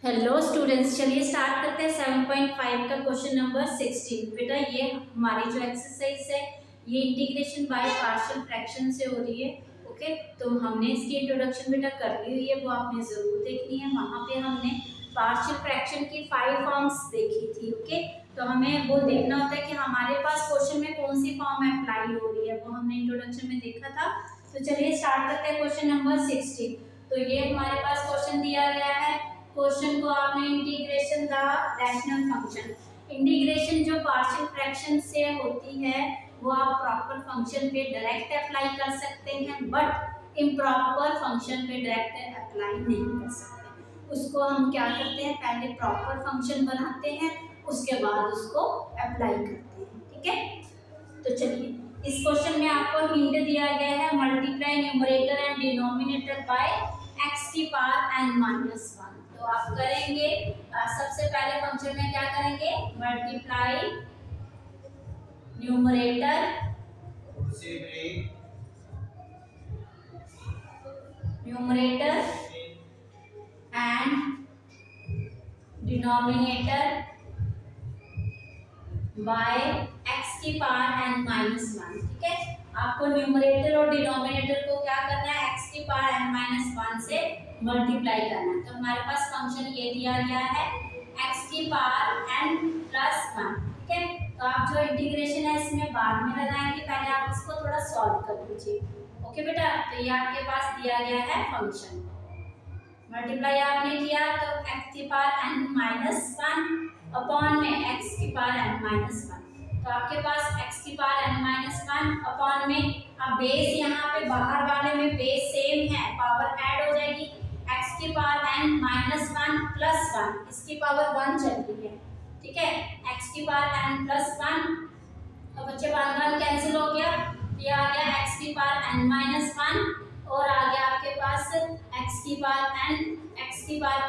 Hello students, चलिए start करते हैं 7.5 का क्वेश्चन नंबर 16। बेटा ये हमारी जो एक्सरसाइज है ये इंटीग्रेशन बाय पार्शियल फ्रैक्शन से हो रही है। ओके, तो हमने इसकी इंट्रोडक्शन बेटा कर ली हुई है, वो आपने ज़रूर देखनी है। वहाँ पे हमने पार्शियल फ्रैक्शन की 5 फॉर्म्स देखी थी। ओके, तो हमें वो देखना होता है कि हमारे पास क्वेश्चन में कौन सी फॉर्म अप्लाई हो रही है, वो हमने इंट्रोडक्शन में देखा था। तो चलिए स्टार्ट करते हैं क्वेश्चन नंबर 16। तो ये हमारे पास क्वेश्चन दिया गया है। क्वेश्चन को आपने integration the rational function, integration जो पार्शियल फ्रैक्शन से होती है वो आप प्रॉपर फंक्शन पे डायरेक्ट अप्लाई कर सकते हैं, बट इम्प्रॉपर फंक्शन पे डायरेक्ट अप्लाई नहीं कर सकते। उसको हम क्या करते हैं, पहले प्रॉपर फंक्शन बनाते हैं, उसके बाद उसको अप्लाई करते हैं। ठीक है, तो चलिए इस क्वेश्चन में आपको हिंट दिया गया है, multiply numerator and denominator by x की पावर n-1। तो आप करेंगे सबसे पहले फंक्शन में क्या करेंगे, multiply numerator and denominator by x की पावर n-1। ठीक है, आपको न्यूमरेटर और डिनोमिनेटर को क्या करना है, x की पावर n-1 से मल्टीप्लाई करना है। तो हमारे पास फंक्शन ये दिया गया है x की पावर n+1। ठीक है, तो आप जो इंटीग्रेशन है इसमें बाद में लगाएंगे, पहले आप इसको थोड़ा सॉल्व कर लीजिए। ओके बेटा, तो ये आपके पास दिया गया है फंक्शन, मल्टीप्लाई आपने किया तो x की पावर n-1 अपॉन में x की पावर n-1। तो आपके पास x की पावर n-1 अपॉन में, अब बेस यहाँ पे बाहर वाले में बेस सेम है, पावर ऐड हो जाएगी, x की पावर n-1 प्लस 1, इसकी पावर 1 चल रही है। ठीक है, x की पावर n+1, अब बच्चे 1 कैंसिल हो गया, ये आ गया x की पावर n-1 और आ गया आपके पास x की पावर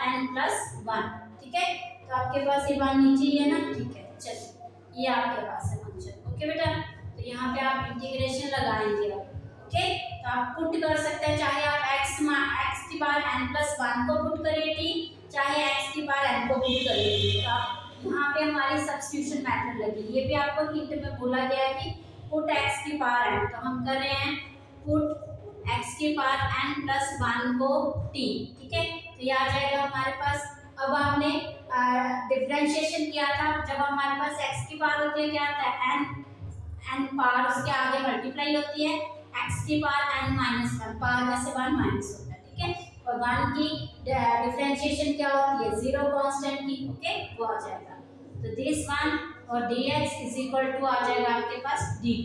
n+1। ठीक है, तो आपके पास ये 1 नीचे ही है ना। ठीक है, चलिए ये आपके पास है फंक्शन। ओके बेटा, तो यहाँ पे आप इंटीग्रेशन लगाएंगे। ओके, तो आप पुट कर सकते हैं, चाहे आप x की पावर n+1 को पुट करिए t, चाहे x की पावर n को पुट करिए। तो आप यहाँ पे हमारी सब्स्टिट्यूशन मेथड लगी, ये भी आपको हिंट में बोला गया है कि पुट x की पावर n, तो हम कर रहे हैं पुट x की पावर n+1 को t। ठीक है, तो ये आ जाएगा हमारे पास। अब आपने डिफरेंशिएशन किया था, जब हमारे पास x की पावर होती है क्या आता है, n पावर उसके आगे मल्टीप्लाई होती है, x की पावर n-1, पावर में से 1 माइनस होता है। ठीक है, और 1 की डिफरेंशिएशन क्या होती है, 0 कांस्टेंट की। ओके, वो आ जाएगा, तो दिस 1 और dx इज इक्वल टू आ जाएगा आपके पास dt।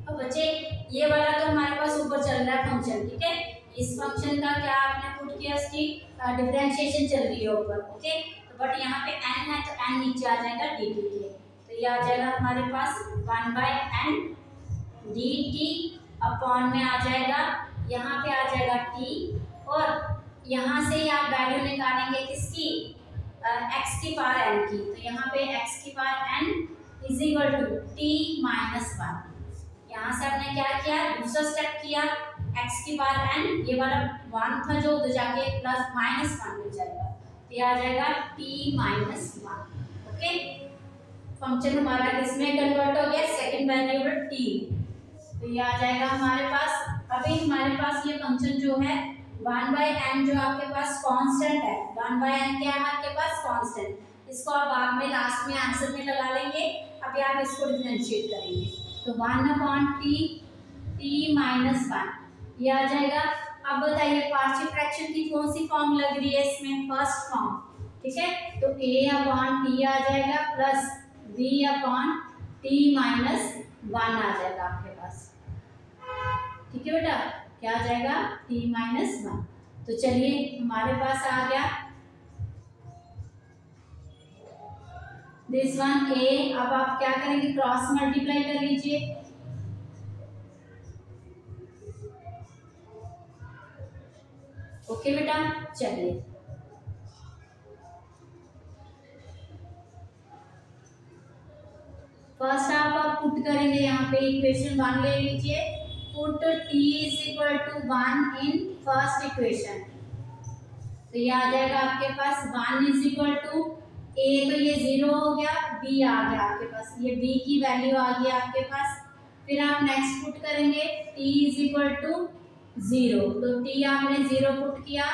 अब बच्चे ये वाला तो हमारे पास ऊपर चल रहा है फंक्शन। ठीक है, इस फंक्शन का क्या आपने पुट किया, इसकी डिफरेंशिएशन चल रही है ऊपर। ओके, तो बट यहाँ पे n है तो n नीचे आ जाएगा dt के, तो ये आ जाएगा हमारे पास 1/n dt अपॉन में आ जाएगा, यहाँ पे आ जाएगा t, और यहाँ से ही आप वैल्यू निकालेंगे किसकी, x की पावर n की। तो यहाँ पे x की power n is equal to t-1। यहाँ से आपने क्या किया, दूसरा स्टेप किया, x की पावर n, ये वाला 1 था जो उधर जाके प्लस -1 हो जाएगा, तो ये आ जाएगा t-1। ओके, फंक्शन हमारा किसमें कन्वर्ट हो गया, सेकंड वेरिएबल t, तो ये आ जाएगा हमारे पास। अभी हमारे पास ये फंक्शन जो है 1/n जो आपके पास कांस्टेंट है, 1/n क्या है आपके पास, कांस्टेंट, इसको आप बाद में लास्ट में आंसर में लगा लेंगे। अभी आप इसको डिफरेंशिएट करेंगे, तो 1/t t-1 ये आ जाएगा। अब बताइए पार्शियल फ्रैक्शन की कौन सी फॉर्म लग रही है इसमें, फर्स्ट फॉर्म। ठीक है, तो a/t आ जाएगा प्लस b/t-1 आ जाएगा आपके पास। ठीक है बेटा, क्या आ जाएगा, t-1। तो चलिए हमारे पास आ गया दिस वन a। अब आप क्या करेंगे, क्रॉस मल्टीप्लाई कर लीजिए। ओके बेटा, चलिए फर्स्ट आप पुट करेंगे, यहाँ पे इक्वेशन 1 ले लीजिए, put t is equal to 1 in first equation. तो ये आ जाएगा आपके पास 1 इज इक्वल टू ए, तो ये 0 हो गया, बी आ गया आपके पास, ये बी की वैल्यू आ गई आपके पास। फिर आप नेक्स्ट पुट करेंगे टी इज इक्वल टू 0, तो टी आपने 0 पुट किया।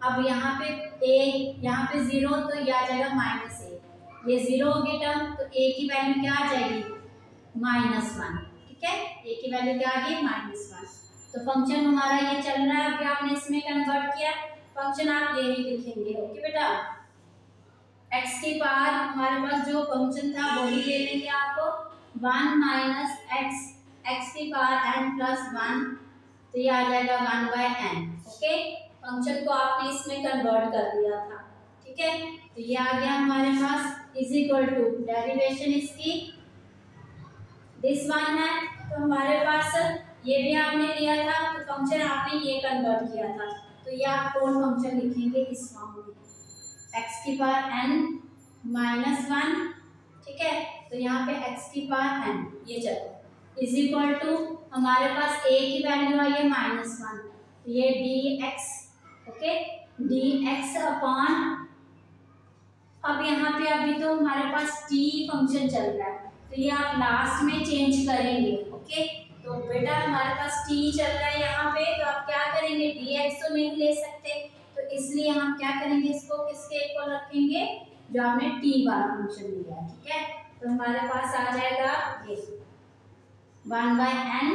अब यहाँ पे ए, यहाँ पे 0, तो ये आ जाएगा माइनस ए, ये 0 होगी टर्म, तो ए की वैल्यू क्या आ जाएगी -1, ठीक है, ए की वैल्यू क्या आ गई -1। तो फंक्शन हमारा ये चल रहा है, अभी आपने इसमें कन्वर्ट किया, फंक्शन आप यही लिखेंगे। ओके बेटा, x की पावर हमारे पास जो फंक्शन था वही ले लेंगे आप, 1 माइनस x की पावर n प्लस 1, तो ये आ जाएगा 1/n। ओके, फंक्शन को आपने इसमें कन्वर्ट कर दिया था, ठीक है, तो ये आ गया हमारे पास इज इक्वल टू डेरिवेशन इसकी दिस वन है, तो हमारे पास ये भी आपने लिया था, तो फंक्शन आपने ये कन्वर्ट किया था, तो ये आप कौन फंक्शन लिखेंगे इस फॉर्म में, x की पावर n माइनस 1, ठीक है, तो यहाँ पे x की पावर n ये चलो इज इक्वल टू हमारे पास a की वैल्यू आई है -1, तो ये dx, ओके, dx अपॉन, अब यहाँ पे अभी तो हमारे पास t फंक्शन चल रहा है, तो ये आप लास्ट में चेंज करेंगे। ओके, तो बेटा हमारे पास t चल रहा है यहाँ पे, तो आप क्या करेंगे, dx तो नहीं ले सकते, तो इसलिए हम क्या करेंगे, इसको किसके इक्वल रखेंगे, जो हमने t वाला फंक्शन लिया है, ठीक है, तो हमारे पास आ जाएगा ये 1/n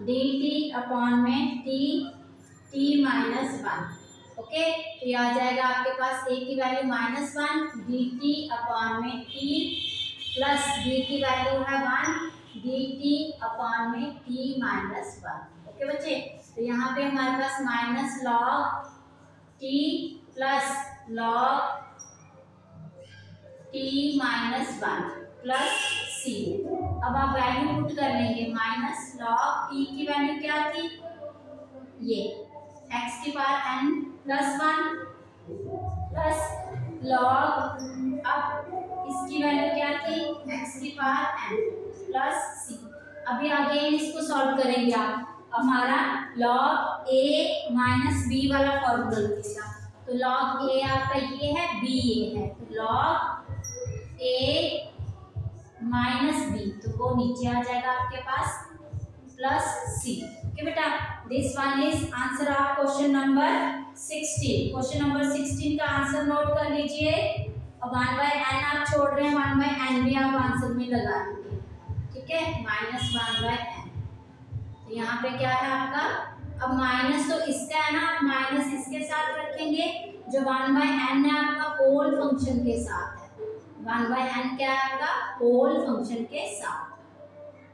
dt अपॉन में t माइनस 1। ओके, तो ये आ जाएगा आपके पास a की वैल्यू -1 dt अपॉन में t प्लस b की वैल्यू है 1 dt अपॉन में t माइनस 1। ओके बच्चे, तो यहाँ पे हमारे पास minus log t plus log t minus 1 plus c। अब आप वैल्यू पुट कर लेंगे, माइनस log t की वैल्यू क्या थी, ये x की power n plus 1 plus log, अब इसकी वैल्यू क्या थी, x की पावर n प्लस c। अभी आगे इसको सॉल्व करेंगे आप, हमारा log a माइनस b वाला फॉर्मूला लगेगा, तो log a आपका ये है, b ये है, तो log a माइनस b, तो वो नीचे आ जाएगा आपके पास प्लस c। ओके बेटा, this one is answer of question number 16। Question number 16 का आंसर नोट कर लीजिए। अब 1/n आप छोड़ रहे हैं, 1/n भी आप आंसर में लगा लीजिए, ठीक है, -1/n। तो यहाँ पे क्या है आपका, अब माइनस तो इसका है ना, आप माइनस इसके साथ रखेंगे, जो 1/n है आपका होल फंक्शन के साथ है, 1/n क्या है आपका होल फंक्शन के साथ।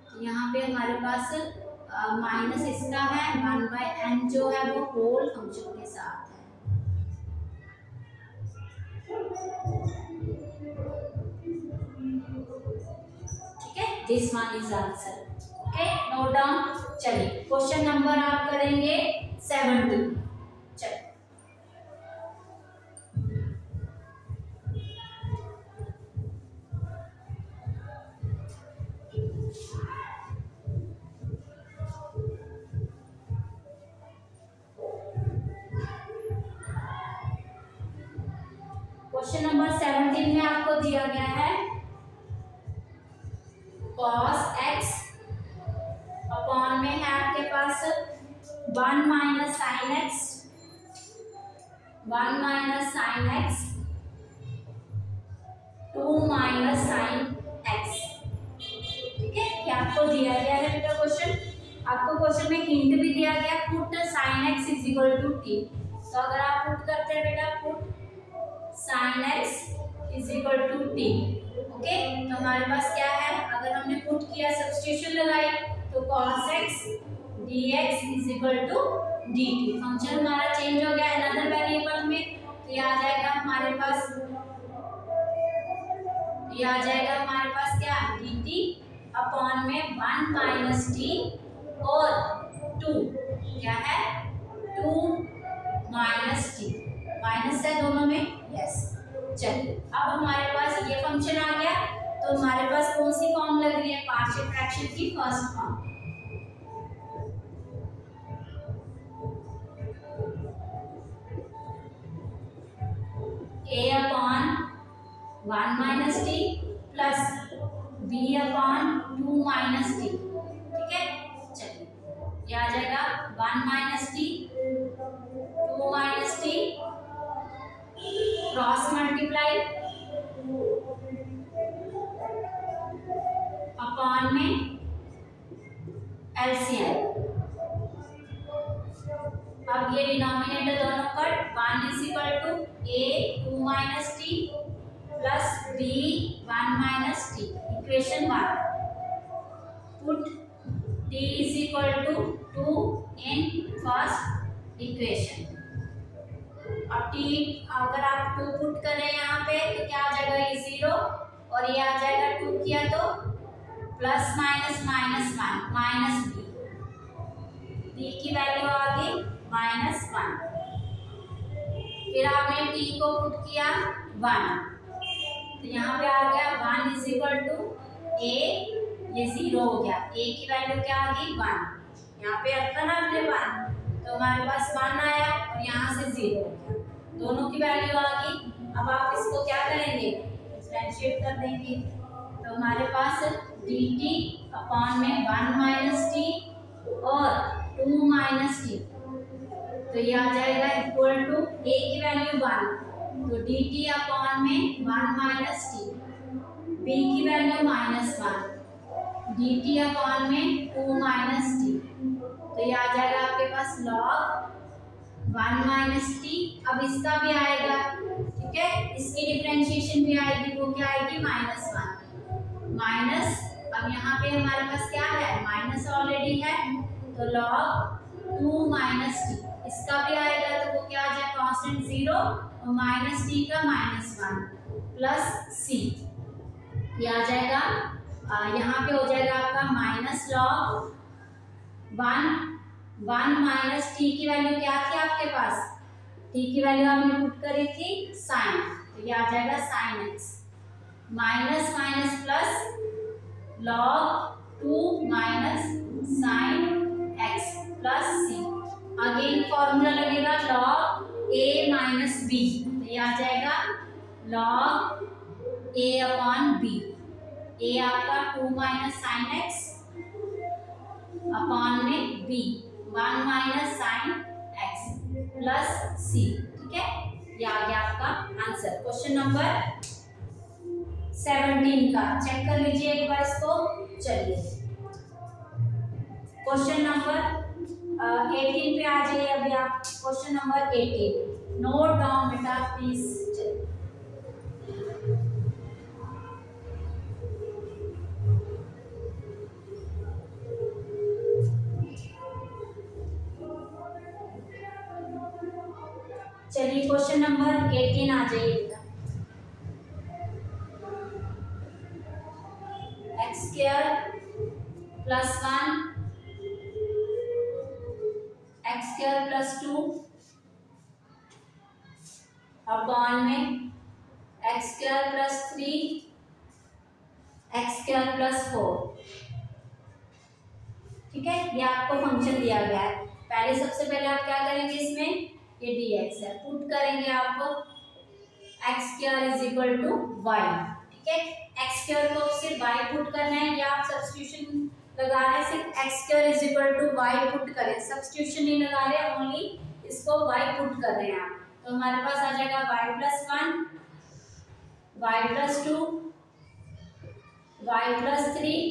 तो यहाँ पे हमारे पास माइनस इसका है, 1/n जो है वो होल फंक्शन के साथ है। ठीक है, this one is answer. Okay, note down. चलिए क्वेश्चन नंबर आप करेंगे 17। चलिए क्वेश्चन नंबर 17 में आपको दिया गया है cos x अपॉन में है आपके पास 1 minus sine x, 1 minus sine x, 2 minus sine x। ठीक है, ये आपको दिया गया है बेटा क्वेश्चन। आपको क्वेश्चन में हिंट भी दिया गया, put sine x is equal to t। तो अगर आप पुट करते हैं बेटा, put sine x is equal to t। Okay, तो हमारे पास क्या है, अगर हमने पुट किया, सब्स्टिट्यूशन लगाई, तो cos x dx is equal to dt। Function हमारा चेंज हो गया अनदर वेरिएबल में, तो ये आ जाएगा हमारे पास, ये आ जाएगा हमारे पास क्या, dt अपॉन में 1 माइनस t और 2 क्या है, 2 माइनस t, माइनस है दोनों में, यस। चलिए अब हमारे पास ये फंक्शन आ गया, तो हमारे पास कौन सी फॉर्म लग रही है, पार्शियल फ्रैक्शन की first form. a upon 1 minus t plus b upon 2 minus t. ठीक है, चलिए ये आ जाएगा 1 minus t 2 minus t cross multiply upon में एलसीएम। अब ये डिनोमिनेटर दोनों cut 1 is equal to a 2 minus t plus b 1 minus t equation 1 put t is equal to 2 in first equation. अब t अगर आप 2 पुट करें यहाँ पे तो क्या आ जाएगा, ये 0 और ये आ जाएगा 2 किया तो plus minus minus 1 minus b की वैल्यू आ गई -1। फिर आपने t को पुट किया 1 तो यहाँ पे आ गया 1 इज इक्वल टू a, ये 0 हो गया, a की वैल्यू क्या आ गई 1, यहाँ पे रखा ना आपने 1 तो हमारे पास 1 आया और यहाँ से 0 हो गया, दोनों की वैल्यू आ गई। अब आप इसको क्या करेंगे, डिफरेंशिएट कर देंगे तो हमारे पास dt अपॉन में 1 माइनस टी और 2 माइनस टी तो ये आ जाएगा इक्वल टू a की वैल्यू 1 तो dt अपॉन में 1 माइनस टी, b की वैल्यू -1 dt अपॉन में 2 माइनस टी तो ये आ जाएगा आपके पास log 1 माइनस टी। अब इसका भी आएगा, ठीक है, इसकी डिफरेंशिएशन भी आएगी, वो क्या आएगी -1 माइनस। अब यहाँ पे हमारे पास क्या है, माइनस ऑलरेडी है तो log 2 माइनस टी, इसका भी आएगा तो वो क्या आ जाएगा कांस्टेंट 0 और माइनस टी का -1 प्लस सी, ये आ जाएगा यहाँ पे हो जाएगा आपका माइनस log 1 माइनस टी की वैल्यू क्या थी आपके पास, टी की वैल्यू आपने पुट करी थी साइन तो ये आ जाएगा sine x minus minus plus log 2 minus sine x plus c. Again formula लगेगा log a माइनस बी तो ये आ जाएगा log a upon b, a आपका 2 माइनस साइन एक्स अपॉन में b 1 minus sine x plus c. ठीक है, ये आ गया आपका आंसर क्वेश्चन नंबर 17 का। चेक कर लीजिए एक बार इसको। चलिए क्वेश्चन नंबर 18 पे आ जाइए अभी आप। क्वेश्चन नंबर 18 नोट डाउन बेटा प्लीज। चलिए क्वेश्चन नंबर 18 आ जाइए बेटा। X square plus 1 x square plus 2 upon में x square plus 3 x square plus 4। ठीक है, ये आपको फंक्शन दिया गया है। पहले सबसे पहले आप क्या करेंगे, इसमें ये dx है, पुट करेंगे आप x square is equal to y. ठीक है, एक्स स्क्वायर को सिर्फ y पुट करना है, या आप सब्स्टिट्यूशन लगा रहे हैं, सिर्फ x square is equal to y put करें, सब्स्टिट्यूशन नहीं लगा रहे, ओनली इसको y पुट कर रहे हैं आप। तो हमारे पास आ जाएगा y plus 1 y plus 2 y plus 3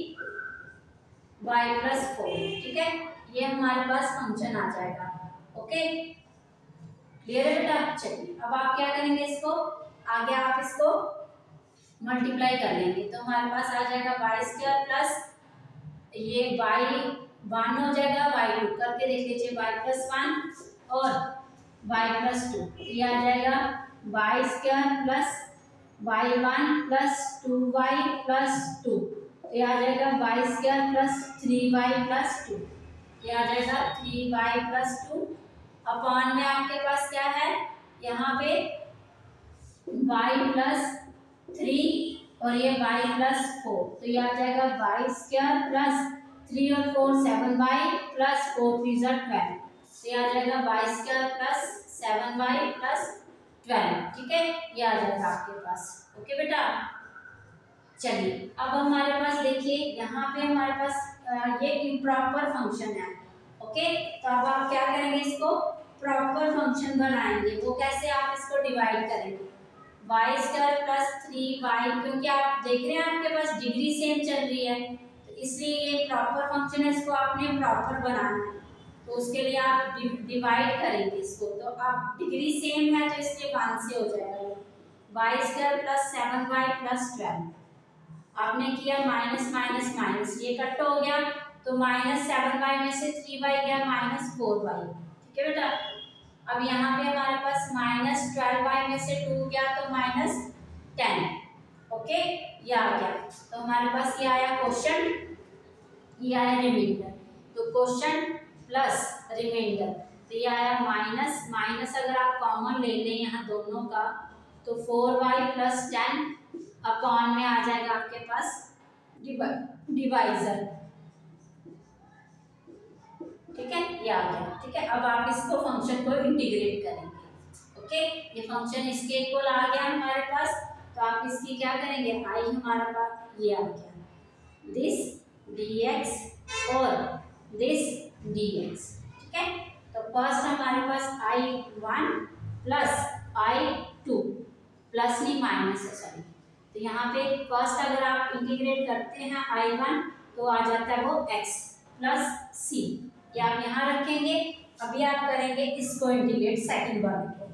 y plus 4। ठीक है, ये हमारे पास फंक्शन आ जाएगा। ओके, क्लियर है बेटा। चलिए अब आप क्या करेंगे, इसको आगे आप इसको मल्टीप्लाई कर लेंगे तो हमारे पास आ जाएगा वाई स्क्वायर प्लस ये वाई 1 हो जाएगा, वाई 2 करके देख लीजिए, वाई प्लस 1 और वाई प्लस 2 ये आ जाएगा y square plus y 1 plus 2y plus 2 ये आ जाएगा y square plus 3y plus 2 ये आ जाएगा 3y प्लस 2 अपॉन में आपके पास क्या है यहाँ पे y प्लस 3 और ये y प्लस 4 तो ये आ जाएगा वाई स्क्वायर प्लस 3 और 4 7y प्लस 4 3 12 तो ये आ जाएगा y square plus 7y plus 12। ठीक है, ये ये आ जाएगा आपके पास। ओके बेटा, चलिए अब हमारे पास देखिए यहाँ पे हमारे पास ये इम्प्रॉपर फंक्शन है। ओके, तो अब आप क्या करेंगे, इसको प्रॉपर फंक्शन बनाएंगे। वो कैसे, आप इसको डिवाइड करेंगे वाई स्क्वायर प्लस 3y, क्योंकि आप देख रहे हैं आपके पास डिग्री सेम चल रही है, तो इसलिए ये प्रॉपर फंक्शन है, इसको आपने प्रॉपर बनाना है। तो उसके लिए आप डिवाइड करेंगे इसको, तो अब डिग्री सेम है तो इसलिए 1 से हो जाएगा। Y square plus 7y plus 12 आपने किया माइनस माइनस माइनस, ये कट हो गया तो माइनस 7y में से 3y गया माइनस 4y। ठीक है बेटा, अब यहाँ पे हमारे पास माइनस 12y में से 2 गया तो माइनस 10। ओके, ये आ गया, तो हमारे पास ये आया क्वेश्चन, ये आया रिमाइंडर। तो क्वेश्चन प्लस रिमाइंडर, तो ये आया माइनस माइनस, अगर आप कॉमन ले लें यहाँ दोनों का तो 4y प्लस 10 अपॉन में आ जाएगा आपके पास डिवाइजर। ठीक है, ये आ गया। ठीक है, अब आप इसको फंक्शन को इंटीग्रेट करेंगे। ओके, ये फंक्शन इसके इक्वल आ गया हमारे पास, तो आप इसकी क्या करेंगे, आई हमारे पास ये आ गया दिस dx और दिस dx। ठीक है, तो फर्स्ट हमारे पास I1 प्लस I2 प्लस नहीं माइनस है, सॉरी, तो यहाँ पे फर्स्ट अगर आप इंटीग्रेट करते हैं I1 तो आ जाता है वो x प्लस c, ये आप यहाँ रखेंगे। अभी आप करेंगे इसको इंटीग्रेट सेकंड वाले को।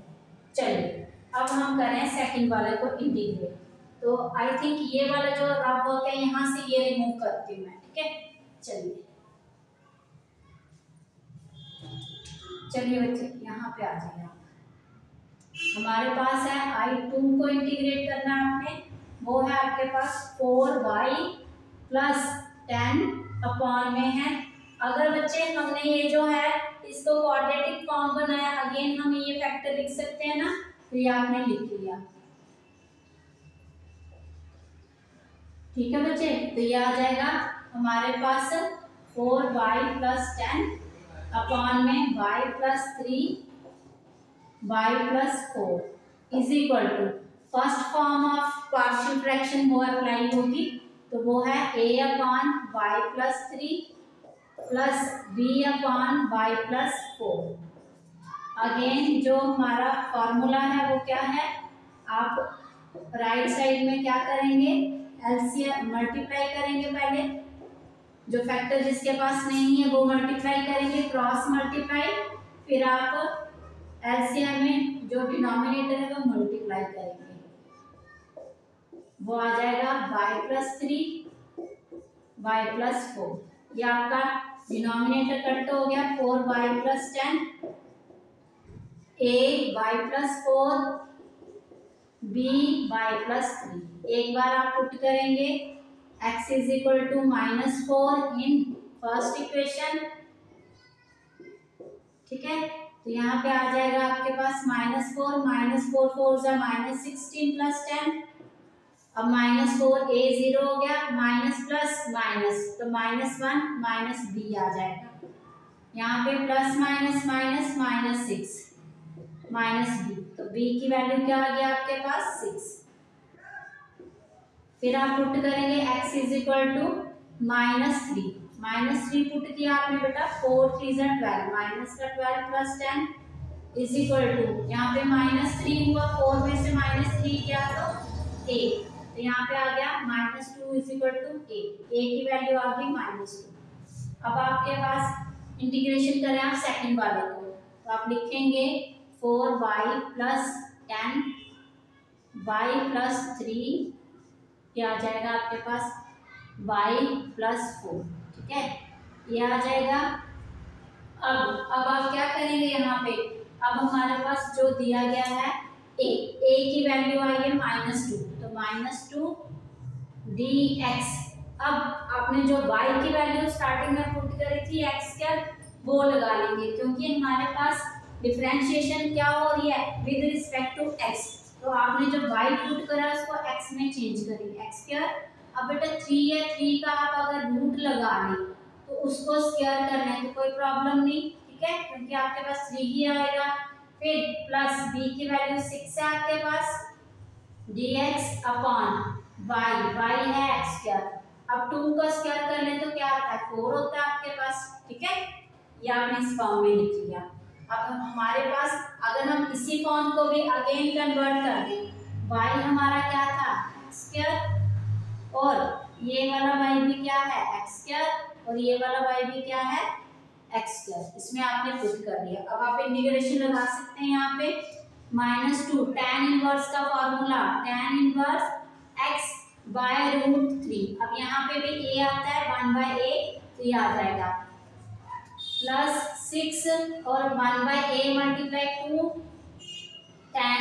चलिए अब हम करें सेकंड वाले को इंटीग्रेट, तो आई थिंक ये वाला जो रफ वर्क है यहाँ से ये रिमूव करती हूँ मैं। ठीक है, चलिए चलिए बच्चे यहाँ पे आ जाइए आप। हमारे पास है I2 को इंटीग्रेट करना है आपने, वो है आपके पास 4y प्लस 10 अपॉन में है। अगर बच्चे हमने ये जो है इसको क्वाड्रेटिक फॉर्म बनाया, अगेन हम ये फैक्टर लिख सकते हैं ना, तो ये आपने लिख लिया। ठीक है बच्चे, तो ये आ जाएगा हमारे पास 4y प्लस 10 अपॉन में y plus 3 y plus 4 is equal to first form of partial fraction वो अप्लाई होगी, तो वो है a अपॉन y plus 3 plus b upon y plus 4। Again जो हमारा फॉर्मूला है वो क्या है, आप राइट साइड में क्या करेंगे, एलसीएम मल्टीप्लाई करेंगे, पहले जो फैक्टर जिसके पास नहीं है वो मल्टीप्लाई करेंगे, क्रॉस मल्टीप्लाई, फिर आप एलसीएम में जो डिनोमिनेटर है वो मल्टीप्लाई करेंगे, वो आ जाएगा y प्लस 3 y प्लस 4। ये आपका डिनोमिनेटर कट हो गया, 4y plus 10 a y plus 4 b y plus 3। एक बार आप पुट करेंगे x is equal to -4 in first equation. ठीक है, तो यहाँ पे आ जाएगा आपके पास -4 -4 4 जा -16 प्लस 10, अब -4 a 0 हो गया, माइनस प्लस माइनस तो -1 माइनस b आ जाएगा। यहाँ पे plus minus minus -6 minus b, तो b की वैल्यू क्या आ गया आपके पास 6। फिर आप पुट करेंगे x is equal to -3 put किया आपने बेटा, 4 3 12 माइनस का 12 प्लस 10 इज इक्वल टू, यहाँ पे -3 हुआ, 4 में से -3 गया तो a, तो यहाँ पे आ गया -2 इज इक्वल टू a की वैल्यू आ गई -2। अब आपके पास इंटीग्रेशन करें आप सेकंड वाले को, तो आप लिखेंगे 4y प्लस 10 y प्लस 3, क्या आ जाएगा आपके पास y प्लस 4। ठीक है, ये आ जाएगा। अब आप क्या करेंगे यहाँ पे, अब हमारे पास जो दिया गया है a की वैल्यू आई है -2, तो -2 dx। अब आपने जो y की वैल्यू स्टार्टिंग में पुट करी थी x क्या, वो लगा लेंगे, क्योंकि हमारे पास डिफरेंशिएशन क्या हो रही है विद रिस्पेक्ट टू x, तो आपने जो y पुट करा उसको x में चेंज करेंगे, x स्क्वायर। अब बेटा 3 है, 3 का आप अगर रूट लगा लें तो उसको स्क्वायर कर लें तो कोई प्रॉब्लम नहीं। ठीक है, क्योंकि आपके पास 3 ही आएगा। फिर प्लस b की वैल्यू 6 है आपके पास, dx अपॉन y है x स्क्वायर। अब 2 का स्क्वायर कर लें तो क्या आता है 4 होता है आपके पास, ठीक है। ये आपने इस फॉर्म में लिख लिया। अब हमारे पास अगर हम इसी फॉर्म को भी अगेन कन्वर्ट कर दें, y हमारा क्या था x स्क्वायर और ये वाला y भी क्या है x स्क्वायर और ये वाला y भी क्या है x स्क्वायर, इसमें आपने पुट कर दिया। अब आप इंटीग्रेशन लगा सकते हैं यहाँ पे -2 tan इनवर्स का formula tan inverse x by √3। अब यहाँ पे भी a आता है 1/a तो ये आ जाएगा +6 और 1/a multiply 2 tan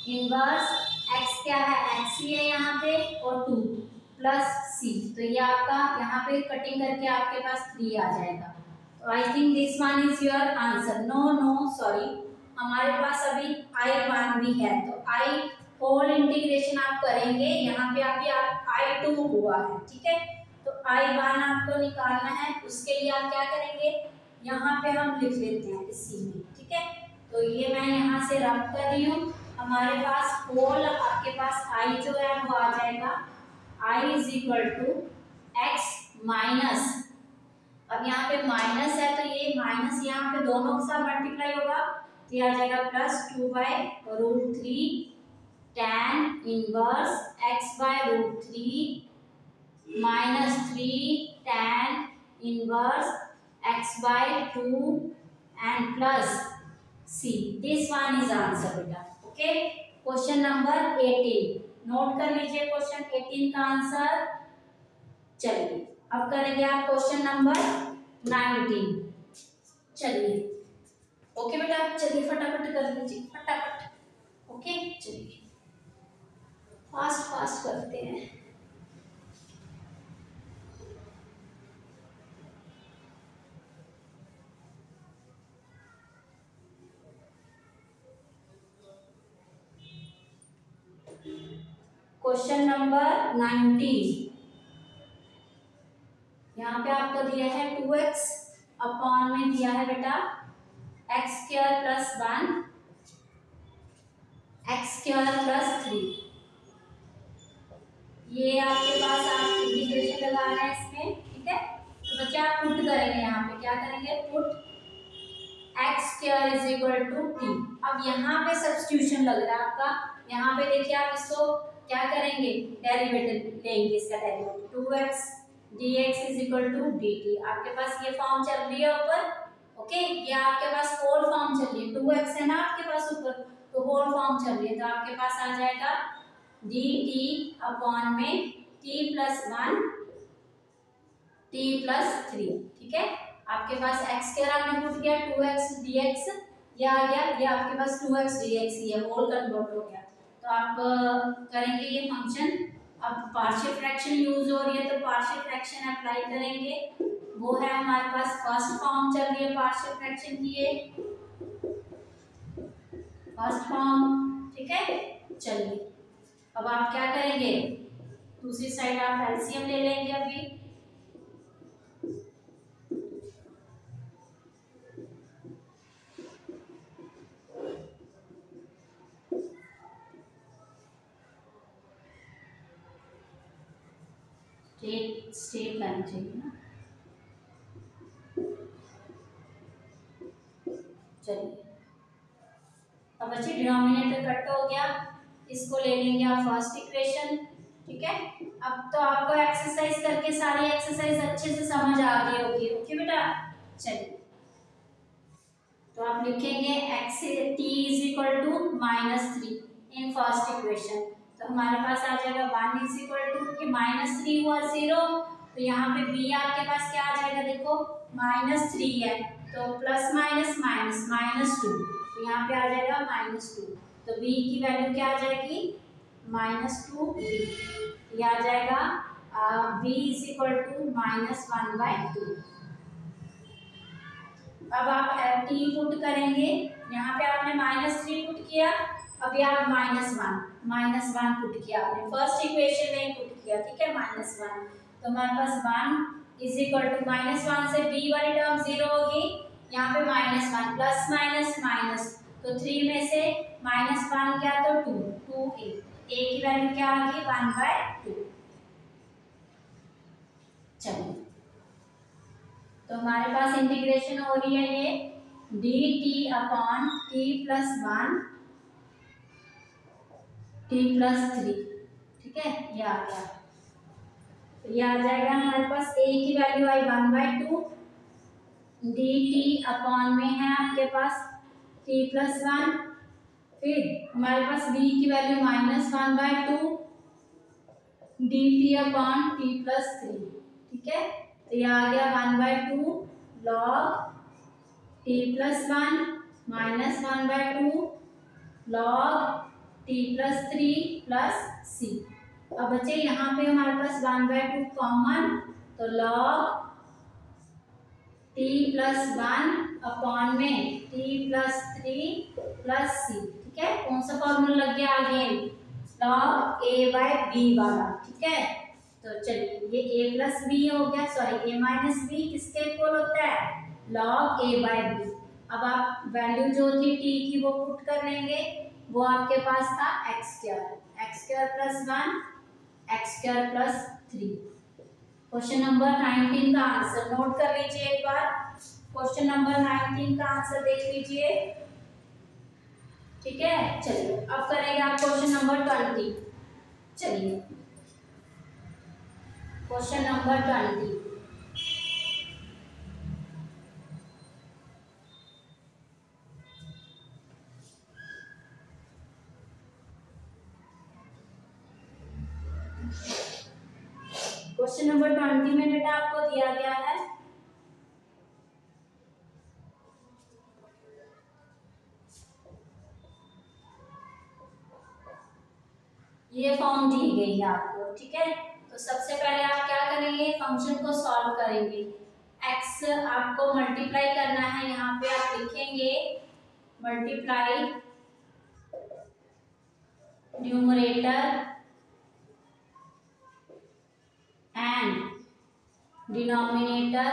inverse x क्या है x ही है यहाँ पे और 2 प्लस c, तो ये आपका यहाँ पे कटिंग करके आपके पास 3 आ जाएगा। तो I think this one is your answer. No sorry, हमारे पास अभी I1 भी है, तो I होल इंटीग्रेशन आप करेंगे, यहाँ पे अभी आप I2 हुआ है, ठीक है। तो I1 आपको निकालना है, उसके लिए आप क्या करेंगे यहाँ पे हम लिख लेते हैं इसी में, ठीक है। तो ये मैं यहाँ से रब कर रही हूँ, हमारे पास होल आपके पास I जो है वो आ जाएगा I is equal to x minus, अब यहाँ पे माइनस है तो ये माइनस यहाँ पे दोनों के साथ मल्टीप्लाई होगा तो ये आ जाएगा +2/√3 tan inverse x by √3 -3 tan inverse x by 2 and plus c। This one is answer बेटा, ओके। क्वेश्चन नंबर 18 नोट कर लीजिए, क्वेश्चन 18 का आंसर। चलिए अब करेंगे आप क्वेश्चन नंबर 19। चलिए ओके बेटा, चलिए फटाफट कर लीजिए फटाफट, ओके। चलिए फास्ट करते हैं। क्वेश्चन नंबर 19, यहाँ पे आपको दिया है 2x अपॉन में दिया है बेटा x square plus 1 x square plus 3। ये आपके पास आप इंटीग्रेशन लगा रहे हैं इसमें, ठीक है। तो बच्चे आप पुट करेंगे, यहाँ पे क्या करेंगे put x square is equal to t। अब यहाँ पे सब्स्टिट्यूशन लग रहा है आपका, यहाँ पे देखिए आप इसको क्या करेंगे डेरिवेटिव लेंगे, इसका derivative 2x dx is equal to dt। आपके पास ये फॉर्म चल रही है ऊपर, ओके। ये आपके पास होल फॉर्म चल रही है, 2x है ना आपके पास ऊपर, तो होल फॉर्म चल रही है, तो आपके पास आ जाएगा dt अपॉन में t प्लस 1 t प्लस 3, ठीक है। आपके पास x स्क्वायर आपने पुट किया 2x dx, ये आ गया, ये आपके पास 2x dx ही है, होल कन्वर्ट हो गया। तो आप करेंगे ये फंक्शन, अब पार्शियल फ्रैक्शन यूज हो रही है तो पार्शियल फ्रैक्शन अप्लाई करेंगे, वो है हमारे पास फर्स्ट फॉर्म चल रही है पार्शियल फ्रैक्शन की, ये फर्स्ट फॉर्म, ठीक है। चलिए अब आप क्या करेंगे दूसरी साइड आप एलसीएम ले लेंगे अभी। स्ट्रेट लाइन चाहिए ना। चलिए अब बच्चे डिनोमिनेटर कट हो गया, इसको ले लेंगे आप फर्स्ट इक्वेशन, ठीक है। अब तो आपको एक्सरसाइज करके सारी एक्सरसाइज अच्छे से समझ आ गई होगी, ओके बेटा। चलिए तो आप लिखेंगे x t is equal to -3 in first equation, तो हमारे पास आ जाएगा 1 इज इक्वल टू कि -3 हुआ 0, तो यहाँ पे b आपके पास क्या आ जाएगा, देखो -3 है तो प्लस माइनस माइनस -2, तो यहाँ पे आ जाएगा -2, तो b की वैल्यू क्या आ जाएगी -2b, ये आ जाएगा b इज इक्वल टू -1/2। अब आप t पुट करेंगे, यहाँ पे आपने -3 पुट किया, अभी आप -1 पुट किया आपने, फर्स्ट इक्वेशन में पुट किया, ठीक है -1, तो हमारे पास 1 इज इक्वल टू -1 से b वाली टर्म 0 होगी, यहाँ पे -1 प्लस माइनस माइनस, तो 3 में से -1 क्या तो 2, 2a, a की वैल्यू क्या आ गई 1/2। चलिए, तो हमारे पास इंटीग्रेशन हो रही है ये dt upon t plus 1 t plus 3, ठीक है, ये आ गया। तो ये आ जाएगा हमारे पास a की वैल्यू आई 1/2, dt अपॉन में है आपके पास t प्लस 1, फिर हमारे पास b की value -1/2 dt upon t plus 3, ठीक है। तो ये आ गया 1/2 log t plus 1 -1/2 log t plus 3 plus c। अब बच्चे यहाँ पे हमारे पास 1/2 कॉमन, तो log t प्लस 1 अपॉन में t प्लस 3 प्लस c, ठीक है। कौन सा फॉर्मूला लग गया अगेन, log a/b वाला, ठीक है। तो चलिए ये a प्लस बी हो गया, सॉरी a माइनस बी किसके इक्वल होता है, log a/b। अब आप वैल्यू जो थी t की वो पुट कर लेंगे, वो आपके पास था x² plus 1 x² plus 3। Question number 19 का आंसर नोट कर लीजिए एक बार। क्वेश्चन नंबर 19 का आंसर देख लीजिए, ठीक है। चलिए अब करेंगे आप क्वेश्चन नंबर 20। चलिए क्वेश्चन नंबर 20, क्वेश्चन नंबर 20 में बेटा आपको दिया गया है ये फॉर्म दी गई है आपको, ठीक है। तो सबसे पहले आप क्या करेंगे, फंक्शन को सॉल्व करेंगे। x आपको मल्टीप्लाई करना है, यहाँ पे आप लिखेंगे multiply numerator and denominator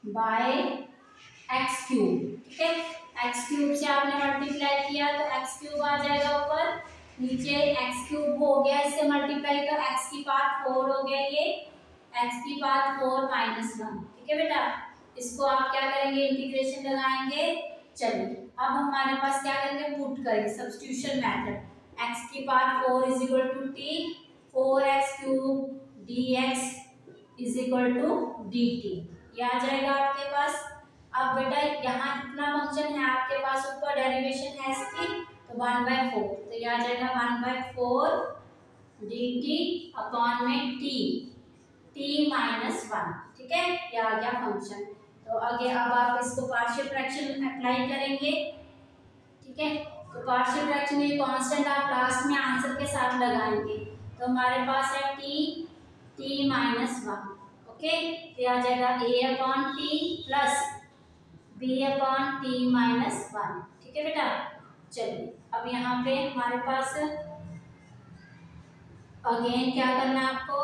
by x cube, ठीक है। x क्यूब से आपने मल्टीप्लाई किया तो x क्यूब आ जाएगा ऊपर, नीचे x क्यूब हो गया इससे मल्टीप्लाई तो x की पावर 4 हो गया, ये x की पावर 4 माइनस 1, ठीक है बेटा। इसको आप क्या करेंगे, इंटीग्रेशन लगाएंगे। चलिए अब हमारे पास क्या करेंगे, पुट करेंगे सब्स्टिट्यूशन मेथड, x की power 4 is equal to t, 4x cube dx is equal to dt, ये आ जाएगा आपके पास। अब बेटा यहाँ इतना फंक्शन है आपके पास, ऊपर डेरिवेशन है इसकी, तो 1/4, तो ये आ जाएगा 1/4 dt अपॉन में t माइनस 1, ठीक है, ये आ गया फंक्शन। तो आगे अब आप इसको पार्शियल फ्रैक्शन अप्लाई करेंगे, ठीक है। तो पार्शियल फ्रैक्शन में कांस्टेंट आप लास्ट में आंसर के साथ लगाएंगे, तो हमारे पास है t माइनस 1, ओके। तो आ जाएगा a upon t plus b upon t minus 1, ठीक है बेटा। चलिए अब यहाँ पे हमारे पास अगेन क्या करना है आपको,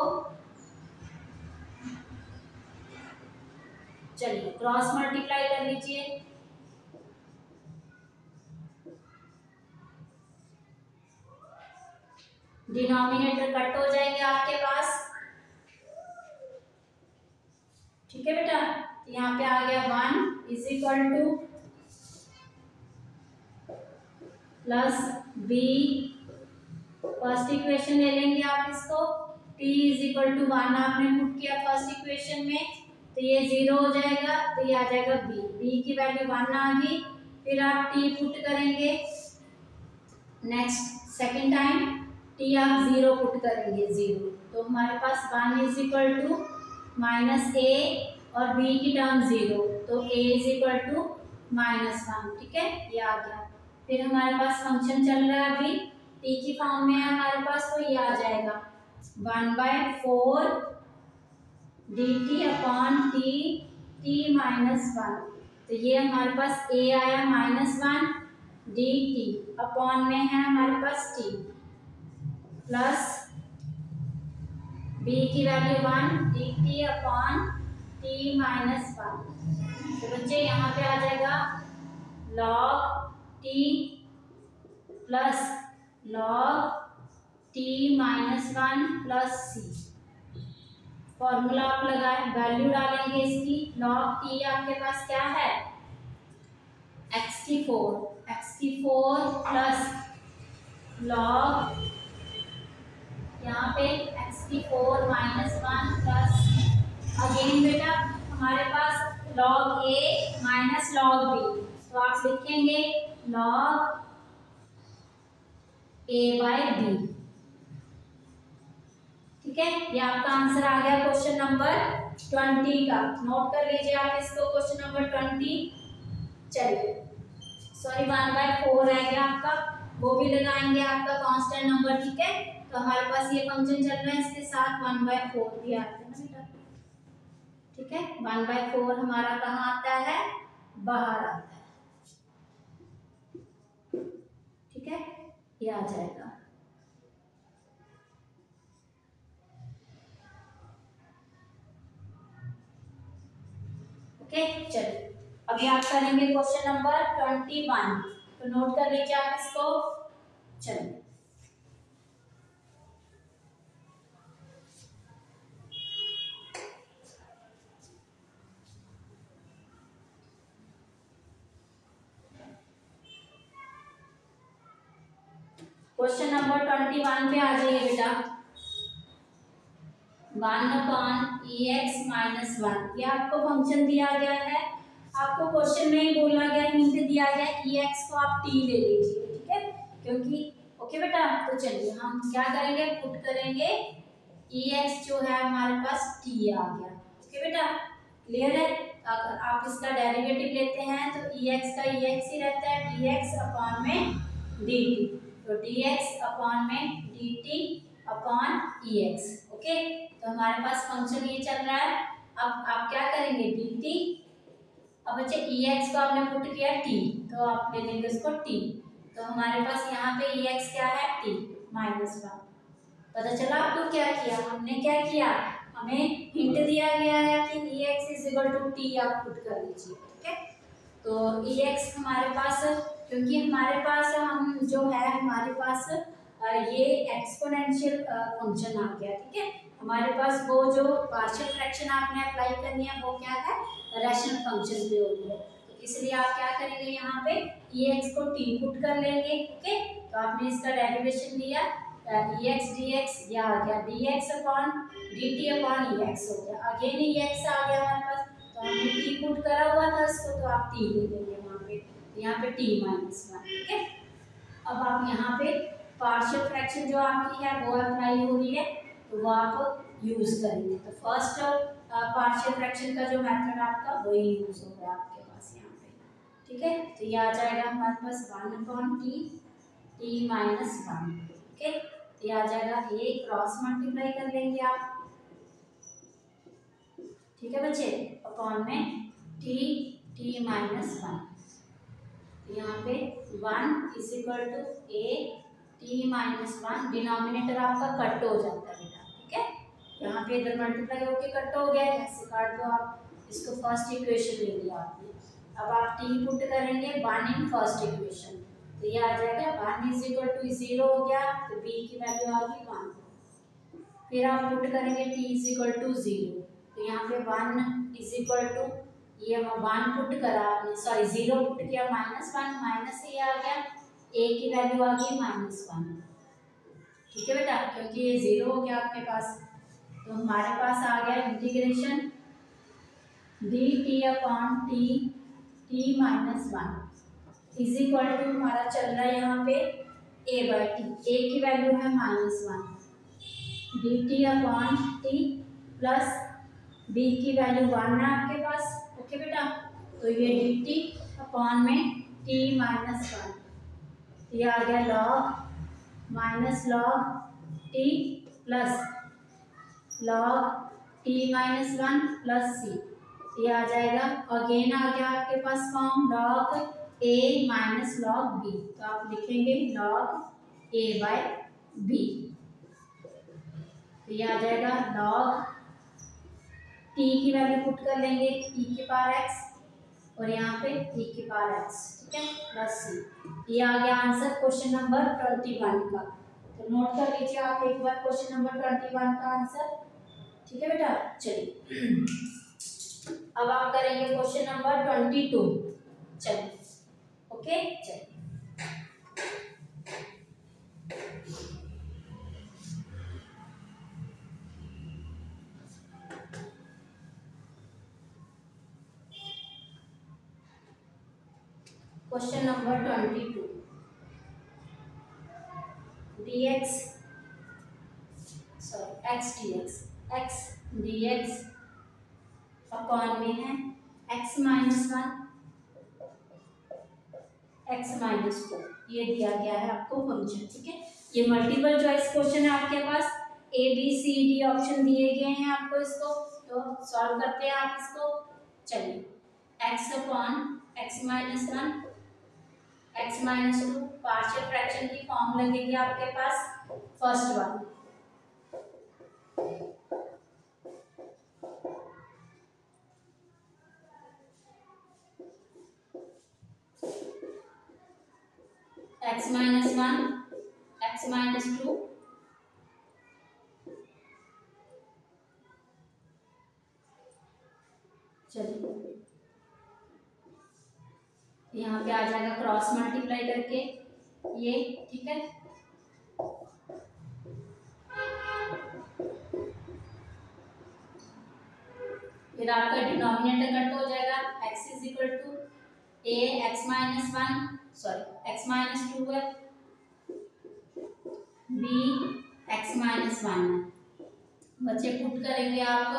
चलिए क्रॉस मल्टीप्लाई कर लीजिए। डिनोमिनेटर कट हो जाएंगे आपके पास, ठीक है बेटा। यहाँ पे आ गया 1 is equal two plus b, first equation ले लेंगे आप इसको, t इज इक्वल टू 1 आपने पुट किया फर्स्ट इक्वेशन में, तो ये 0 हो जाएगा, तो ये आ जाएगा b की वैल्यू 1 आ गई, फिर आप t पुट करेंगे, नेक्स्ट सेकेंड टाइम t आप 0 पुट करेंगे 0, तो हमारे पास 1 is equal to minus a और b की टर्म 0, तो a इज इक्वल टू -1, ठीक है, ये आ गया। फिर हमारे पास फंक्शन चल रहा है अभी t की फॉर्म में है हमारे पास, तो ये आ जाएगा 1/4 dt अपॉन t माइनस 1, तो ये हमारे पास a आया -1 dt अपॉन में है हमारे पास t प्लस b की value 1 dt upon t minus 1, तो बच्चे यहाँ पे आ जाएगा log t plus log t minus 1 plus c। Formula आप लगाए, वैल्यू डालेंगे इसकी। log t आपके पास क्या है x4 प्लस log यहाँ पे x4 माइनस 1 प्लस अगेन बेटा हमारे पास log a minus log b, तो आप लिखेंगे log a बाय b। ठीक है, ये आपका आंसर आ गया क्वेश्चन नंबर 20 का। नोट कर लीजिए आप इसको, क्वेश्चन नंबर 20। चलिए सॉरी 1/4 रह गया आपका, वो भी लगाएंगे आपका कांस्टेंट नंबर। ठीक है, तो हमारे पास ये फंक्शन चल रहा है, इसके साथ 1/4 भी आता है ना बेटा। ठीक है, 1/4 हमारा कहाँ आता है, बाहर आता है। ठीक है, ये आ जाएगा। ओके चलिए अभी आप करेंगे क्वेश्चन नंबर 21, तो नोट कर लीजिए आप इसको। चलिए क्वेश्चन नंबर 21 पे आ जाइए बेटा। 1/ex माइनस 1, ये आपको फंक्शन दिया गया है, आपको क्वेश्चन में ही बोला गया, हिंट दिया गया ex को आप t ले लीजिए। ठीक है, क्योंकि ओके बेटा, तो चलिए हम क्या करेंगे, पुट करेंगे ex जो है हमारे पास t आ गया। ओके बेटा, क्लियर है। अगर आप इसका डेरिवेटिव लेते हैं तो ex का ex ही रहता है, dx अपॉन में dt, तो dx अपॉन में dt अपॉन ex। ओके, तो हमारे पास फंक्शन ये चल रहा है। अब आप क्या करेंगे, dt, अब बच्चे ex को आपने पुट किया t, तो आप ले लेंगे उसको t, तो हमारे पास यहाँ पे ex क्या है, t माइनस 1। पता चला आपको क्या किया, हमने क्या किया, हमें हिंट दिया गया है कि ex is equal to t, आप पुट कर लीजिए। ठीक है, तो ex हमारे पास, क्योंकि हमारे पास हम जो है हमारे पास ये एक्सपोनेंशियल फंक्शन आ गया। ठीक है, हमारे पास वो जो पार्शियल फ्रैक्शन आपने अप्लाई करनी है वो क्या है, रैशनल फंक्शन पे होती है, तो इसलिए आप क्या करेंगे, यहाँ पे ex को t पुट कर लेंगे। ओके, तो आपने इसका डेरिवेशन लिया, ex dx, ये आ गया dx upon dt upon ex हो गया, अगेन ex आ गया हमारे पास, तो हमने t पुट करा हुआ था इसको, तो आप t ले लेंगे वहाँ पे, यहाँ पे t माइनस 1। ठीक है, अब आप यहाँ पे पार्शियल फ्रैक्शन जो आपकी है वो अप्लाई हो रही है, तो वो आप यूज करेंगे। तो फर्स्ट पार्शियल फ्रैक्शन का जो मेथड आपका वही यूज हो रहा है आपके पास यहाँ पे। ठीक है, तो ये आ जाएगा हमारे पास 1/t t माइनस 1। ठीक है, तो ये आ जाएगा, ये क्रॉस मल्टीप्लाई कर लेंगे आप। ठीक है बच्चे, अपॉन में t माइनस 1, यहाँ पे 1 is equal to a t minus 1, denominator आपका कट हो जाता है बेटा। ठीक है, यहाँ पे इधर मल्टीप्लाई होके कट हो गया, ऐसे काट दो आप, इसको फर्स्ट इक्वेशन ले लिया आपने। अब आप t पुट करेंगे 1 इन फर्स्ट इक्वेशन, तो ये आ जाएगा 1 इज इक्वल टू 0 हो गया, तो b की वैल्यू आ गई 1। फिर आप पुट करेंगे t इज इक्वल टू 0, तो यहाँ पे 1 इज इक्वल टू, ये 1 पुट करा आपने, सॉरी 0 पुट किया, -1 माइनस ये आ गया, a की वैल्यू आ गई -1। ठीक है बेटा, क्योंकि ये 0 हो गया आपके पास, तो हमारे पास आ गया integration dt upon t minus 1 is equal to, हमारा चल रहा है यहाँ पे a बाई टी, a की वैल्यू है -1, dt upon t plus b की वैल्यू 1 है आपके पास। ओके बेटा, तो ये dt अपॉन में t माइनस 1, ये आ गया log minus log t plus log t minus 1 plus c, ये आ जाएगा, अगेन आ गया आपके पास form log a minus log b, तो आप लिखेंगे log a बाय b, तो ये आ जाएगा log t की वैल्यू पुट कर लेंगे e की पावर x और यहाँ पे e की पावर x, ठीक है, प्लस c। ये आ गया आंसर क्वेश्चन नंबर 21 का। तो नोट कर लीजिए आप एक बार क्वेश्चन नंबर 21 का आंसर, ठीक है बेटा। चलिए अब आप करेंगे क्वेश्चन नंबर 22। चलिए ओके, चलिए question number 22 dx sorry x dx upon में है x माइनस 1 x माइनस 4, ये दिया गया है आपको फंक्शन, ठीक है। ये मल्टीपल चॉइस क्वेश्चन है आपके पास, A B C D option दिए गए हैं आपको, इसको तो सॉल्व करते हैं आप इसको। चलिए x upon x minus 1 x minus 2 partial fraction की फॉर्म लगेगी आपके पास, first one x minus 1 x minus 2 चलिए यहाँ पे आ जाएगा क्रॉस मल्टीप्लाई करके ये, ठीक है। फिर आपका डिनोमिनेटर कट हो जाएगा, x is equal to a x minus 1 sorry x minus 2 है, b x माइनस 1 है। बच्चे पुट करेंगे आप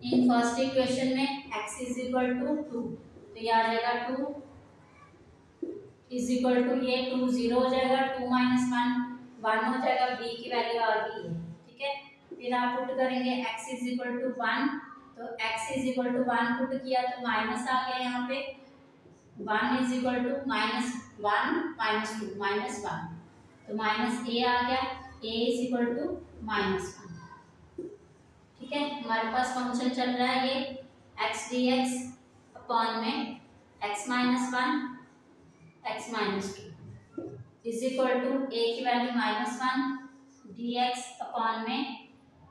इन फर्स्ट इक्वेशन में x इज इक्वल टू 2, तो ये आ जाएगा 2 इज इक्वल टू ये 2 0 हो जाएगा, 2 माइनस 1 1 हो जाएगा, b की वैल्यू आ गई है, ठीक है। फिर आप पुट करेंगे x इज इक्वल टू 1, तो x is equal to 1 put किया तो माइनस आ गया यहाँ पे, 1 is equal to minus 1 minus 2 minus 1, तो माइनस a आ गया, a is equal to minus 1, ठीक है। हमारे पास फंक्शन चल रहा है ये x dx अपॉन में x minus 1 x minus 2 is equal to a की वैल्यू माइनस 1 dx अपॉन में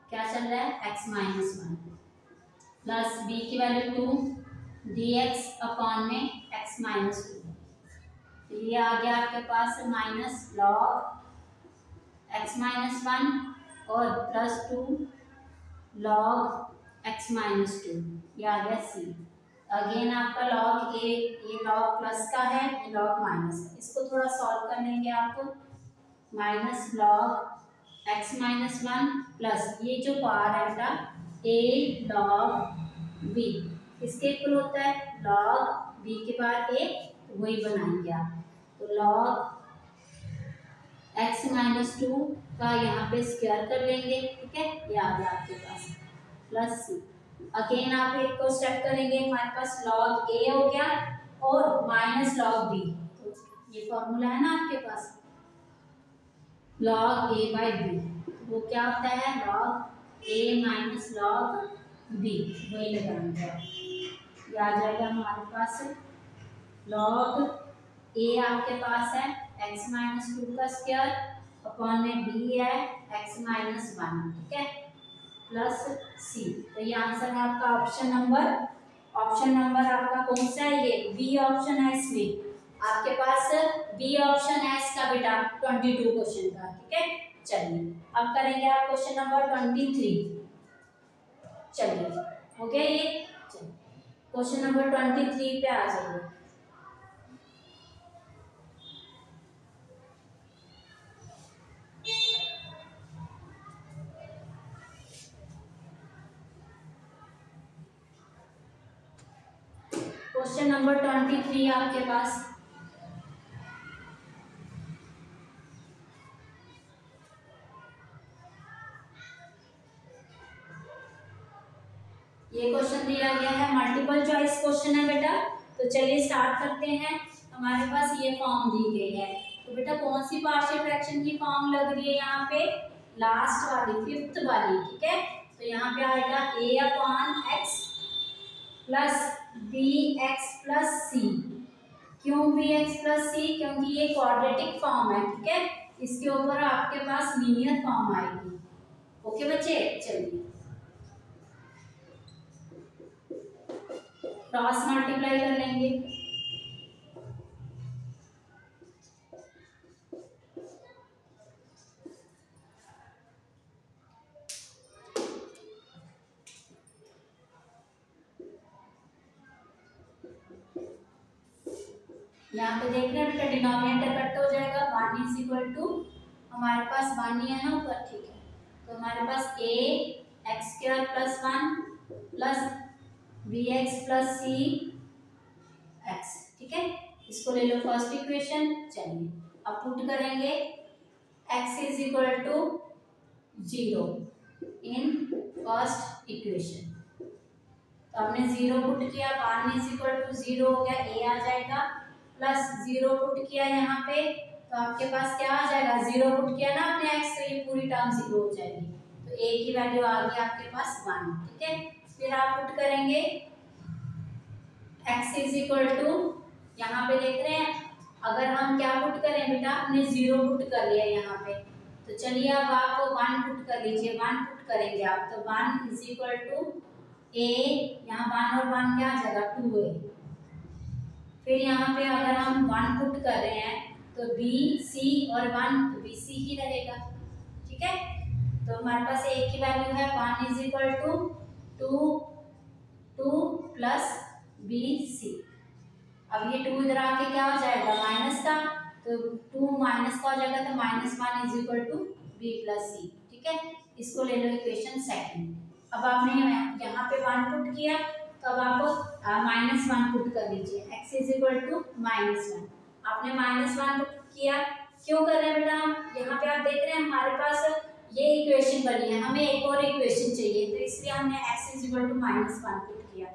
क्या चल रहा है x माइनस 1 प्लस b की वैल्यू 2 dx अपॉन में x माइनस 2, तो ये आ गया आपके पास माइनस लॉग x माइनस 1 और प्लस 2 लॉग x माइनस 2, ये आ गया c। अगेन आपका लॉग ए, ये लॉग प्लस का है, ये लॉग माइनस है, इसको थोड़ा सॉल्व कर लेंगे आपको। Minus log x minus 1 plus ये जो पावर है बेटा a लॉग b, किसके इक्वल होता है, लॉग b के पावर a, वही बनाएंगे आप। तो लॉग x माइनस 2 का यहाँ पे स्क्वायर कर लेंगे, ठीक है, ये आ गया आपके पास प्लस c। अगेन आप एक को स्टेप करेंगे, हमारे पास लॉग a हो गया और माइनस लॉग b, तो ये फॉर्मूला है ना आपके पास लॉग a बाई b, वो क्या होता है log a minus log b, वही लगाएंगे। ये आ जाएगा हमारे पास लॉग a आपके पास है x माइनस 2 का स्क्वायर अपॉन में b है x माइनस 1, ठीक है, प्लस c। तो ये आंसर है आपका ऑप्शन नंबर आपका कौन सा है, ये बी ऑप्शन है। इसमें आपके पास बी ऑप्शन है इसका बेटा 22 क्वेश्चन का, ठीक है। चलिए अब करेंगे आप क्वेश्चन नंबर 23। चलिए हो गया ये, क्वेश्चन नंबर 23 पे आ जाइए। क्वेश्चन नंबर 23 आपके पास ये क्वेश्चन दिया गया है, मल्टीपल चॉइस क्वेश्चन है बेटा। तो चलिए स्टार्ट करते हैं। हमारे पास ये फॉर्म दी गई है, तो बेटा कौन सी पार्शियल फ्रैक्शन की फॉर्म लग रही है यहाँ पे, लास्ट वाली, फिफ्थ वाली, ठीक है। तो यहाँ पे आएगा a upon x plus b x plus c. क्यों बी एक्स प्लस सी? क्योंकि ये क्वाड्रेटिक फॉर्म है, ठीक है, इसके ऊपर आपके पास लीनियर फॉर्म आएगी। ओके बच्चे, चलिए क्रॉस मल्टीप्लाई कर लेंगे। यहाँ पे देख रहे हैं बेटा डिनोमिनेटर कट हो जाएगा, 1 इज इक्वल टू हमारे पास 1 ही है ना ऊपर, ठीक है, तो हमारे पास a x square plus 1 plus b x plus c x, ठीक है, इसको ले लो फर्स्ट इक्वेशन। चलिए अब पुट करेंगे x is equal to 0 in first equation, तो आपने 0 पुट किया, 1 इज इक्वल टू 0 हो गया, a आ जाएगा, प्लस 0 पुट किया यहाँ पे, तो आपके पास क्या आ जाएगा, 0 पुट किया ना आपने x, तो ये पूरी टर्म 0 हो जाएगी, तो a की वैल्यू आ गई आपके पास 1, ठीक है। फिर आप पुट करेंगे x इज इक्वल टू, यहाँ पे देख रहे हैं अगर हम क्या पुट करें बेटा, हमने 0 पुट कर लिया यहाँ पे, तो चलिए अब आप 1 पुट कर लीजिए, 1 पुट करेंगे आप, तो 1 इज इक्वल टू a, यहाँ 1 और 1 क्या आ जाएगा 2a। फिर यहाँ पे अगर हम 1 पुट कर रहे हैं तो b c और 1 तो b c ही रहेगा, ठीक है, तो हमारे पास a की वैल्यू है 1 is equal to 2 plus b c. अब ये 2 इधर आके क्या हो जाएगा माइनस का, तो 2 माइनस का हो जाएगा, तो -1 is equal to b plus c, ठीक है, इसको ले लो इक्वेशन सेकंड। अब आपने यहाँ पे 1 पुट किया, तो अब आप -1 पुट कर लीजिए, x इज इक्वल टू -1, आपने -1 पुट किया, क्यों कर रहे हैं बेटा, यहाँ पे आप देख रहे हैं हमारे पास ये इक्वेशन बनी है, हमें एक और इक्वेशन चाहिए, तो इसलिए हमने x is equal to -1 put किया,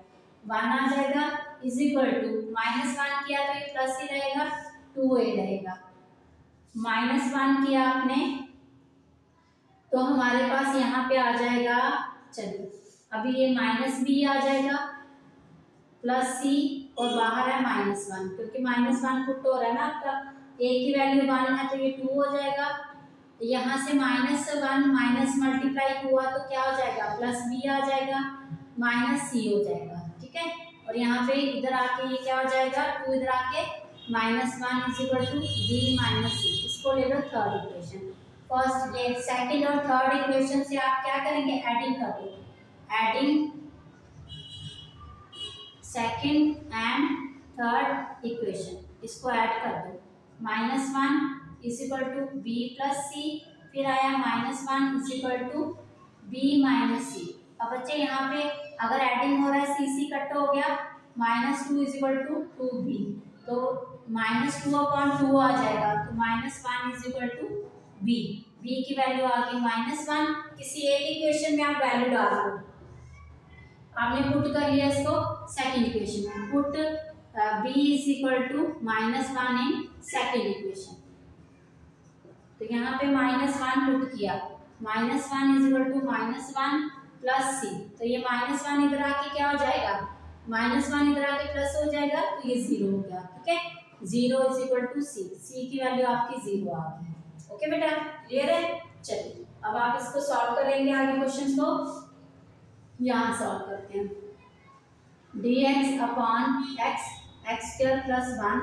1 आ जाएगा इज इक्वल टू -1 किया तो ये प्लस ही रहेगा, 2a रहेगा, -1 किया आपने तो हमारे पास यहाँ पे आ जाएगा, चलिए अभी ये -b आ जाएगा प्लस c और बाहर है -1, क्योंकि -1 पुट हो रहा है ना आपका, a की वैल्यू 1 है तो ये 2 हो जाएगा, यहाँ से -1 माइनस मल्टीप्लाई हुआ तो क्या हो जाएगा +b आ जाएगा, -c हो जाएगा, ठीक है, और यहाँ पे इधर आके ये क्या हो जाएगा 2 इधर आके -1 is equal to b - c, इसको ले लो थर्ड इक्वेशन। फर्स्ट ये सेकंड और थर्ड इक्वेशन से आप क्या करेंगे, एडिंग कर दो, adding second and third equation, इसको ऐड कर दो, -1 is equal to b plus c, फिर आया -1 is equal to b minus c. अब बच्चे यहाँ पे अगर एडिंग हो रहा है सी कट हो गया, -2 इज इक्वल टू 2b, तो -2/2 आ जाएगा, तो -1 is equal to b, b की वैल्यू आ गई -1, किसी एक इक्वेशन में आप वैल्यू डाल दो, आपने पुट कर लिया इसको सेकंड इक्वेशन में, put b is equal to -1 in second equation, तो यहाँ पे -1 पुट किया, -1 is equal to -1 plus c, तो ये -1 इधर आके क्या हो जाएगा, -1 इधर आके प्लस हो जाएगा, तो ये 0 हो गया, ठीक है, 0 इज इक्वल टू सी, सी की वैल्यू आपकी 0 आ गई, ओके बेटा, क्लियर है। चलिए अब आप इसको सॉल्व करेंगे आगे क्वेश्चन को, यहाँ सॉल्व करते हैं, dx upon x square plus 1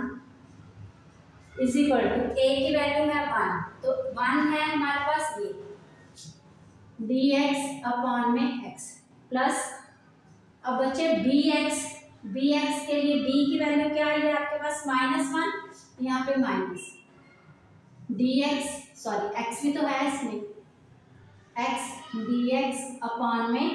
is equal to, a की वैल्यू है 1, तो 1 है हमारे पास ये, dx अपॉन में x प्लस, अब बच्चे bx के लिए b की वैल्यू क्या आई है आपके पास -1, यहाँ पे माइनस dx, सॉरी x भी तो है इसमें, x dx अपॉन में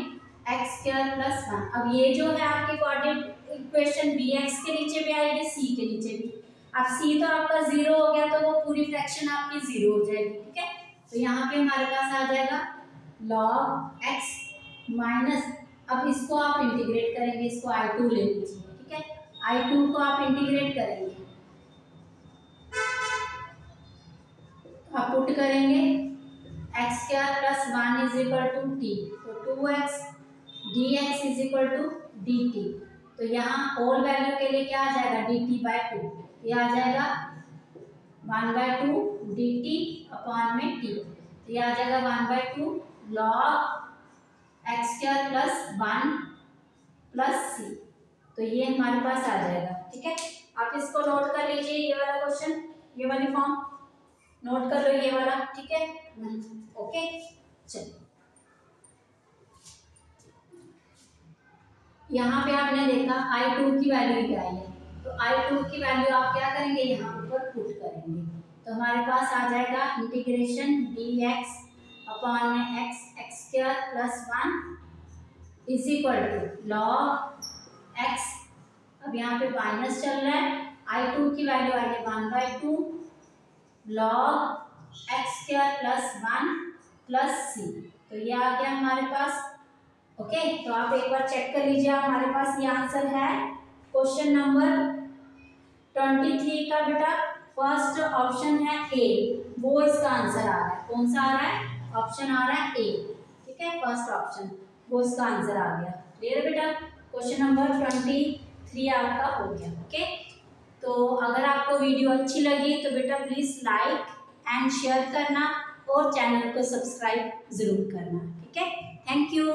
x स्क्वायर प्लस 1, अब ये जो है आपकी कोऑर्डिनेट इक्वेशन bx के नीचे भी आएगी, c के नीचे भी, अब c तो आपका 0 हो गया, तो वो पूरी फ्रैक्शन आपकी 0 हो जाएगी, ठीक है, तो यहाँ पे हमारे पास आ जाएगा log x माइनस, अब इसको आप इंटीग्रेट करेंगे, इसको I2 ले लीजिए, ठीक है, I2 को आप इंटीग्रेट करेंगे, आप पुट करेंगे x square plus 1 is equal to t, तो 2x dx is equal to dt, तो यहाँ होल वैल्यू के लिए क्या आ जाएगा, dt/2, ये आ जाएगा 1/2 dt/t, ये आ जाएगा 1/2 log x² + 1 + c। तो ये हमारे पास आ जाएगा। ठीक है, आप इसको नोट कर लीजिए, ये वाला क्वेश्चन, ये वाली फॉर्म नोट कर लो, ये वाला। ठीक है, ओके। चलिए यहाँ पे आपने देखा I2 की वैल्यू क्या है, तो I2 की वैल्यू आप क्या करेंगे, यहाँ ऊपर पुट करेंगे। तो हमारे पास आ जाएगा integration dx/x x² + 1 = log x, अब यहाँ पे माइनस चल रहा है, I2 की वैल्यू आ गई 1/2 log x² + 1 + c। तो ये आ गया हमारे पास। ओके, तो आप एक बार चेक कर लीजिए, हमारे पास ये आंसर है क्वेश्चन नंबर 23 का। बेटा फर्स्ट ऑप्शन है ए, वो इसका आंसर आ रहा है। कौन सा आ रहा है, ऑप्शन आ रहा है ए। ठीक है, फर्स्ट ऑप्शन, वो इसका आंसर आ गया। क्लियर बेटा, क्वेश्चन नंबर 23 आपका हो गया। ओके, तो अगर आपको वीडियो अच्छी लगी तो बेटा प्लीज लाइक एंड शेयर करना और चैनल को सब्सक्राइब जरूर करना। ठीक है, थैंक यू।